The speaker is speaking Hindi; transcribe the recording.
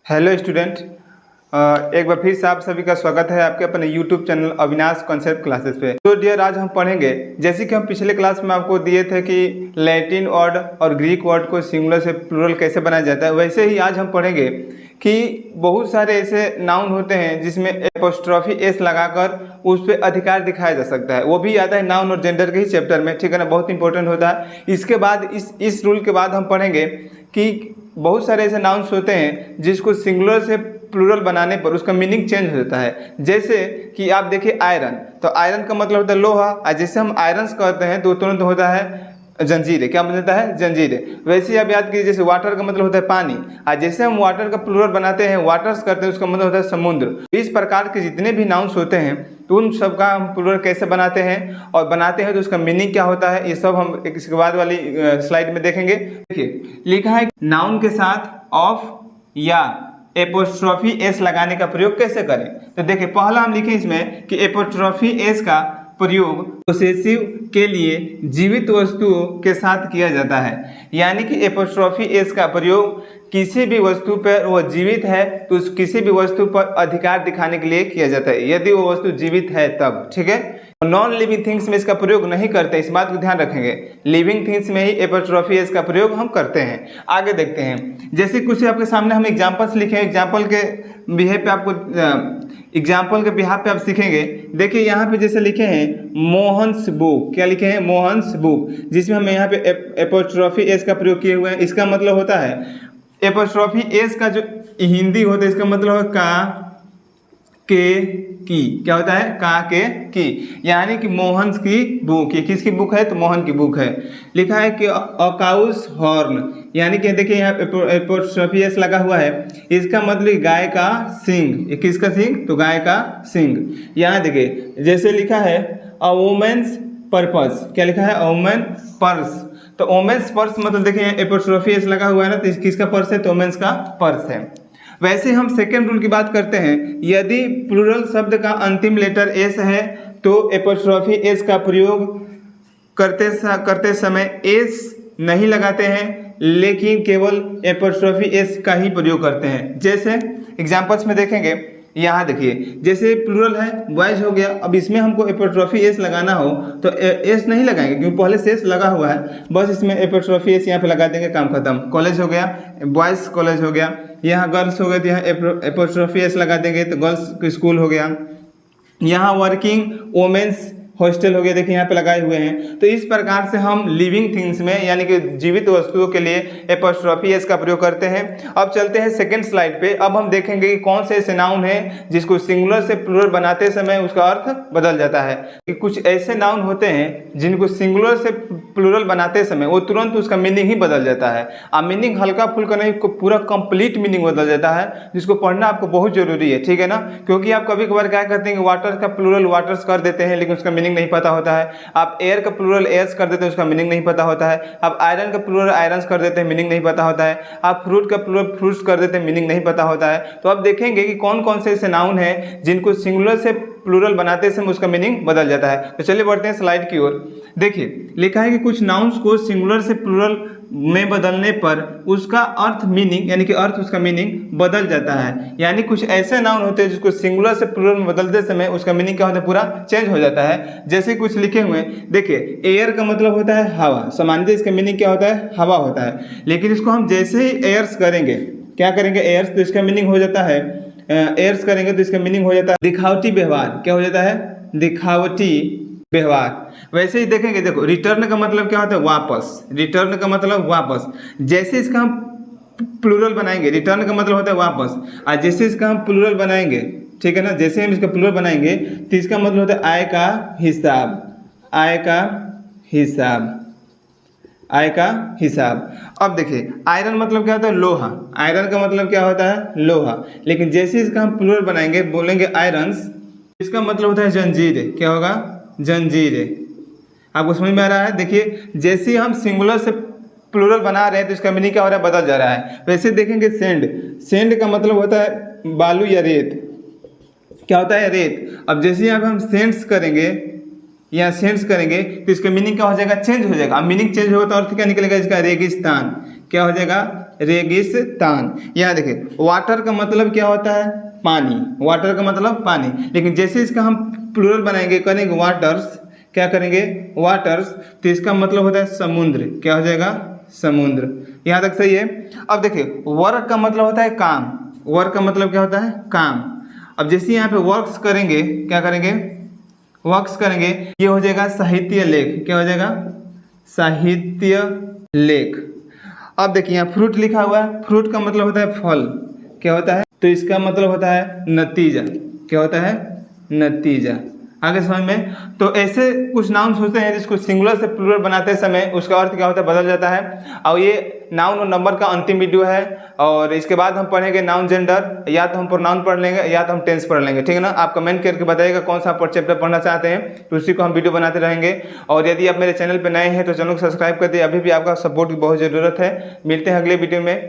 हेलो स्टूडेंट, एक बार फिर से आप सभी का स्वागत है आपके अपने YouTube channel Avinash concept classes पे। तो डियर, आज हम पढ़ेंगे जैसे कि हम पिछले क्लास में आपको दिए थे कि लैटिन वर्ड और ग्रीक वर्ड को सिंगुलर से प्लूरल कैसे बनाया जाता है, वैसे ही आज हम पढ़ेंगे कि बहुत सारे ऐसे नाउन होते हैं जिसमें एपोस्ट्रॉफी एस लगाकर उस पर अधिकार दिखाया जा सकता है। वो भी आता है नाउन और जेंडर के ही चैप्टर में, ठीक है ना, बहुत इंपॉर्टेंट होता है। इसके बाद इस रूल के बाद हम पढ़ेंगे कि बहुत सारे ऐसे नाउन्स होते हैं जिसको सिंगुलर से प्लूरल बनाने पर उसका मीनिंग चेंज हो जाता है। जैसे कि आप देखिए आयरन, तो आयरन का मतलब होता है लोहा, और जैसे हम आयरन्स कहते हैं तो तुरंत होता है जंजीरें। क्या बनता है? जंजीरें। वैसे ही आप याद कीजिए, जैसे वाटर का मतलब होता है पानी, और जैसे हम वाटर का प्लूरल बनाते हैं, वाटर्स करते हैं, उसका मतलब होता है समुद्र। इस प्रकार के जितने भी नाउन्स होते हैं तो उन सब का हम प्लूरल कैसे बनाते हैं, और बनाते हैं तो उसका मीनिंग क्या होता है, ये सब हम इसके बाद वाली स्लाइड में देखेंगे। देखिए लिखा है नाउन के साथ ऑफ या एपोस्ट्रॉफी एस लगाने का प्रयोग कैसे करें। तो देखिए पहला हम लिखें इसमें कि एपोस्ट्रॉफी एस का प्रयोग पोसेसिव के लिए जीवित वस्तुओं के साथ किया जाता है। यानी कि एपोस्ट्रॉफी एस का प्रयोग किसी भी वस्तु पर वो जीवित है तो उस किसी भी वस्तु पर अधिकार दिखाने के लिए किया जाता है, यदि वो वस्तु जीवित है तब, ठीक है। नॉन लिविंग थिंग्स में इसका प्रयोग नहीं करते, इस बात को ध्यान रखेंगे। लिविंग थिंग्स में ही एपोस्ट्रॉफी एस का प्रयोग हम करते हैं। आगे देखते हैं, जैसे कुछ आपके सामने हम एग्जांपल्स लिखे हैं, एग्जांपल के बिहेव पे आपको एग्जाम्पल के बिहार पे आप सीखेंगे। देखिए यहाँ पे जैसे लिखे हैं मोहन्स बुक, क्या लिखे हैं? मोहन्स बुक, जिसमें हम यहाँ पे एपोस्ट्रॉफी एस का प्रयोग किए हुए हैं। इसका मतलब होता है एपोस्ट्रॉफी एस का जो हिंदी होता है इसका मतलब है का के की। क्या होता है? का के की, यानी कि मोहन की बुक। ये किसकी बुक है? तो मोहन की बुक है। लिखा है कि अकाउस हॉर्न, यानी कि देखिए यहाँ एपोस्ट्रॉफी एस लगा हुआ है, इसका मतलब गाय का सिंग। ये किसका सिंग? तो गाय का सिंग। यहाँ देखिए जैसे लिखा है अ वुमेन्स पर्पस, क्या लिखा है? A women purse. तो वुमेन्स पर्स मतलब देखिए यहाँ एपोस्ट्रॉफी एस लगा हुआ है ना, तो किसका पर्स है? तो वुमेन्स का पर्स है। वैसे हम सेकेंड रूल की बात करते हैं, यदि प्लूरल शब्द का अंतिम लेटर एस है तो एपोस्ट्रॉफी एस का प्रयोग करते समय एस नहीं लगाते हैं, लेकिन केवल एपोस्ट्रॉफी एस का ही प्रयोग करते हैं। जैसे एग्जांपल्स में देखेंगे, यहाँ देखिए जैसे प्लूरल है बॉयज हो गया, अब इसमें हमको एपोस्ट्रॉफी एस लगाना हो तो एस नहीं लगाएंगे क्योंकि पहले से एस लगा हुआ है, बस इसमें एपोस्ट्रॉफी एस यहाँ पे लगा देंगे, काम खत्म। कॉलेज हो गया, बॉयज कॉलेज हो गया, यहाँ गर्ल्स हो गए तो यहाँ एपोस्ट्रॉफी एस लगा देंगे तो गर्ल्स स्कूल हो गया। यहाँ वर्किंग वोमेन्स हॉस्टल हो गया, देखिए यहाँ पे लगाए हुए हैं। तो इस प्रकार से हम लिविंग थिंग्स में यानी कि जीवित वस्तुओं के लिए एपोस्ट्रॉफी एस का प्रयोग करते हैं। अब चलते हैं सेकंड स्लाइड पे। अब हम देखेंगे कि कौन से ऐसे नाउन हैं जिसको सिंगुलर से प्लूरल बनाते समय उसका अर्थ बदल जाता है। कि कुछ ऐसे नाउन होते हैं जिनको सिंगुलर से प्लूरल बनाते समय वो तुरंत उसका मीनिंग ही बदल जाता है। अब मीनिंग हल्का फुल्का नहीं, पूरा कंप्लीट मीनिंग बदल जाता है, जिसको पढ़ना आपको बहुत जरूरी है, ठीक है ना। क्योंकि आप कभी कभार क्या करते हैं कि वाटर का प्लूरल वाटर्स कर देते हैं लेकिन उसका नहीं पता होता है। आप एयर का प्लूरल एयर्स कर देते हैं, उसका मीनिंग नहीं पता होता है। आप आयरन का प्लूरल आयरन्स कर देते हैं, मीनिंग नहीं पता होता है। आप फ्रूट का प्लूरल फ्रूट्स कर देते हैं, मीनिंग नहीं पता होता है। तो अब देखेंगे कि कौन कौन से ऐसे नाउन हैं जिनको सिंगुलर से प्लूरल बनाते समय उसका मीनिंग बदल जाता है। तो चलिए बढ़ते हैं स्लाइड की ओर। देखिए लिखा है कि कुछ नाउन्स को सिंगुलर से प्लूरल में बदलने पर उसका अर्थ मीनिंग यानी कि अर्थ उसका मीनिंग बदल जाता है। यानी कुछ ऐसे नाउन होते हैं जिसको सिंगुलर से प्लूरल में बदलते समय उसका मीनिंग क्या होता है? पूरा चेंज हो जाता है। जैसे कुछ लिखे हुए देखिए, एयर का मतलब होता है हवा, सामान्यतः इसका मीनिंग क्या होता है? हवा होता है। लेकिन इसको हम जैसे ही एयर्स करेंगे, क्या करेंगे? एयर्स, तो इसका मीनिंग हो जाता है एयर्स करेंगे तो इसका मीनिंग हो जाता है दिखावटी व्यवहार। क्या हो जाता है? दिखावटी व्यवहार। वैसे ही देखेंगे, देखो रिटर्न का मतलब क्या होता है? वापस। रिटर्न का मतलब वापस। जैसे इसका हम प्लूरल बनाएंगे, रिटर्न का मतलब होता है वापस, और जैसे इसका हम प्लूरल बनाएंगे, ठीक है ना, जैसे हम इसका प्लूरल बनाएंगे तो इसका मतलब होता है आय का हिसाब। आय का हिसाब, आय का हिसाब। अब देखिए आयरन मतलब क्या होता है? लोहा। आयरन का मतलब क्या होता है? लोहा। लेकिन जैसे इसका हम प्लूरल बनाएंगे, बोलेंगे आयरन्स, इसका मतलब होता है जंजीरें। क्या होगा? जंजीरें। आपको समझ में आ रहा है? देखिए जैसे हम सिंगुलर से प्लूरल बना रहे हैं तो इसका मीनिंग क्या हो रहा है? बदल जा रहा है। वैसे देखेंगे सेंड, सेंड का मतलब होता है बालू या रेत। क्या होता है? रेत। अब जैसे यहाँ हम सेंड्स करेंगे या सेंड्स करेंगे तो इसका मीनिंग क्या हो जाएगा? चेंज हो जाएगा। अब मीनिंग चेंज होगा तो अर्थ क्या निकलेगा इसका? रेगिस्तान। क्या हो जाएगा, रेगिस्तान। यहाँ देखिए वाटर का मतलब क्या होता है, पानी, वाटर का मतलब पानी, लेकिन जैसे इसका हम प्लूरल बनाएंगे, करेंगे वाटर्स, क्या करेंगे, वाटर्स, तो इसका मतलब होता है समुद्र, क्या हो जाएगा, समुद्र। यहाँ तक सही है। अब देखिए वर्क का मतलब होता है काम, वर्क का मतलब क्या होता है, काम। अब जैसे यहाँ पे वर्क्स करेंगे, क्या करेंगे, वर्क्स करेंगे, ये हो जाएगा साहित्य लेख, क्या हो जाएगा, साहित्य लेख। अब देखिए यहाँ फ्रूट लिखा हुआ है, फ्रूट का मतलब होता है फल, क्या होता है, तो इसका मतलब होता है नतीजा, क्या होता है, नतीजा। आगे समझ में। तो ऐसे कुछ नाउन होते हैं जिसको सिंगुलर से प्लूरल बनाते समय उसका अर्थ क्या होता है, बदल जाता है। और ये नाउन और नंबर का अंतिम वीडियो है, और इसके बाद हम पढ़ेंगे नाउन जेंडर, या तो हम प्रोनाउन पढ़ लेंगे या तो हम टेंस पढ़ लेंगे, ठीक है ना। आप कमेंट करके बताइएगा कौन सा आप चैप्टर पढ़ना चाहते हैं, तो उसी को हम वीडियो बनाते रहेंगे। और यदि आप मेरे चैनल पर नए हैं तो चैनल को सब्सक्राइब कर दिए, अभी भी आपका सपोर्ट की बहुत ज़रूरत है। मिलते हैं अगले वीडियो में।